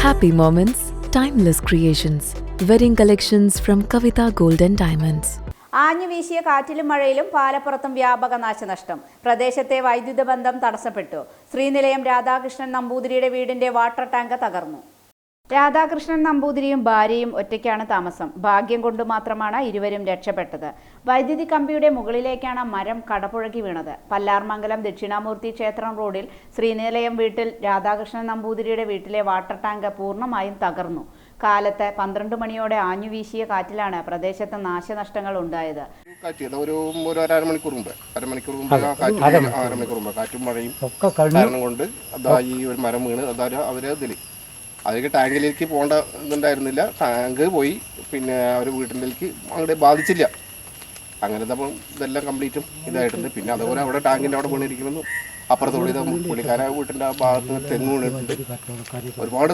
Happy moments, timeless creations. Wedding collections from Kavita Gold and Diamonds. ആഞ്ഞു വീശിയ കാറ്റിലും മഴയിലും പാലപ്പുറത്തും വ്യാപക നാശനഷ്ടം. പ്രദേശത്തെ വൈദ്യുത ബന്ധം തടസ്സപ്പെട്ടു. ശ്രീനിലയം രാധാകൃഷ്ണൻ നമ്പൂതിരിയുടെ വീടിന്റെ വാട്ടർ ടാങ്ക് തകർന്നു. രാധാകൃഷ്ണൻ നമ്പൂതിരിയും ഭാര്യയും ഒറ്റയ്ക്കാണ് താമസം. ഭാഗ്യം കൊണ്ട് മാത്രമാണ് ഇരുവരും രക്ഷപ്പെട്ടത്. വൈദ്യുതി കമ്പിയുടെ മുകളിലേക്കാണ് മരം കടപുഴകി വീണത്. പല്ലാർമംഗലം ദക്ഷിണാമൂർത്തി ക്ഷേത്രം റോഡിൽ ശ്രീനിലയം വീട്ടിൽ രാധാകൃഷ്ണൻ നമ്പൂതിരിയുടെ വീട്ടിലെ വാട്ടർ ടാങ്ക് പൂർണ്ണമായും തകർന്നു. കാലത്ത് 12 മണിയോടെ ആഞ്ഞു വീശിയ കാറ്റിലാണ് പ്രദേശത്ത് നാശനഷ്ടങ്ങൾ ഉണ്ടായത്. കാറ്റും മഴയും കൊണ്ട് ഈ ഒരു മരം വീണ് അതിലേക്ക് ടാങ്കിലേക്ക് പോകേണ്ട ഇതുണ്ടായിരുന്നില്ല. ടാങ്ക് പോയി, പിന്നെ അവർ വീട്ടിലേക്ക് അങ്ങോട്ട് ബാധിച്ചില്ല. അങ്ങനത്തെ അപ്പം ഇതെല്ലാം കംപ്ലീറ്റും ഇതായിട്ടുണ്ട്. പിന്നെ അതുപോലെ അവിടെ ടാങ്കിൻ്റെ അവിടെ വീണിരിക്കുന്നു. അപ്പുറത്തോടെ പുള്ളിക്കാര വീട്ടിൻ്റെ ആ ഭാഗത്ത് തെങ്ങ് വീണിട്ടുണ്ട്. ഒരുപാട്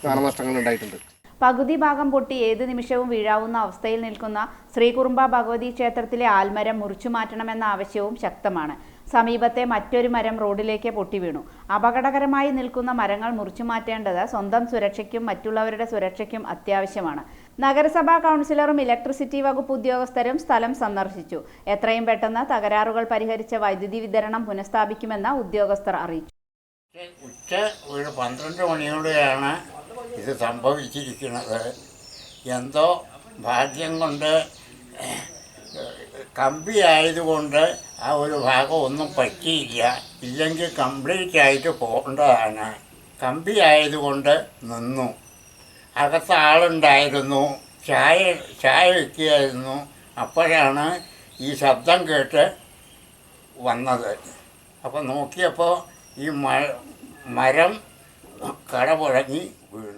നാശനഷ്ടങ്ങൾ ഉണ്ടായിട്ടുണ്ട്. പകുതി ഭാഗം പൊട്ടി ഏത് നിമിഷവും വീഴാവുന്ന അവസ്ഥയിൽ നിൽക്കുന്ന ശ്രീകുറുമ്പ ഭഗവതി ക്ഷേത്രത്തിലെ ആൽമരം മുറിച്ചു മാറ്റണമെന്ന ആവശ്യവും ശക്തമാണ്. സമീപത്തെ മറ്റൊരു മരം റോഡിലേക്ക് പൊട്ടി വീണു. അപകടകരമായി നിൽക്കുന്ന മരങ്ങൾ മുറിച്ചു മാറ്റേണ്ടത് സ്വന്തം സുരക്ഷയ്ക്കും മറ്റുള്ളവരുടെ സുരക്ഷയ്ക്കും അത്യാവശ്യമാണ്. നഗരസഭാ കൗൺസിലറും ഇലക്ട്രിസിറ്റി വകുപ്പ് ഉദ്യോഗസ്ഥരും സ്ഥലം സന്ദർശിച്ചു. എത്രയും പെട്ടെന്ന് തകരാറുകൾ പരിഹരിച്ച വൈദ്യുതി വിതരണം പുനഃസ്ഥാപിക്കുമെന്ന് ഉദ്യോഗസ്ഥർ അറിയിച്ചു. ഉച്ച ഒരു 12 മണിയോടെയാണ് ഇത് സംഭവിച്ചിരിക്കുന്നത്. എന്തോ ഭാഗ്യം കൊണ്ട് കമ്പി ആയതുകൊണ്ട് ആ ഒരു ഭാഗം ഒന്നും പറ്റിയില്ല. ഇല്ലെങ്കിൽ കംപ്ലീറ്റ് ആയിട്ട് പോകേണ്ടതാണ്. കമ്പി ആയതുകൊണ്ട് നിന്നു. അകത്ത് ആളുണ്ടായിരുന്നു. ചായ വയ്ക്കുകയായിരുന്നു. അപ്പോഴാണ് ഈ ശബ്ദം കേട്ട് വന്നത്. അപ്പോൾ നോക്കിയപ്പോൾ ഈ മരം കടപുഴങ്ങി വീണു.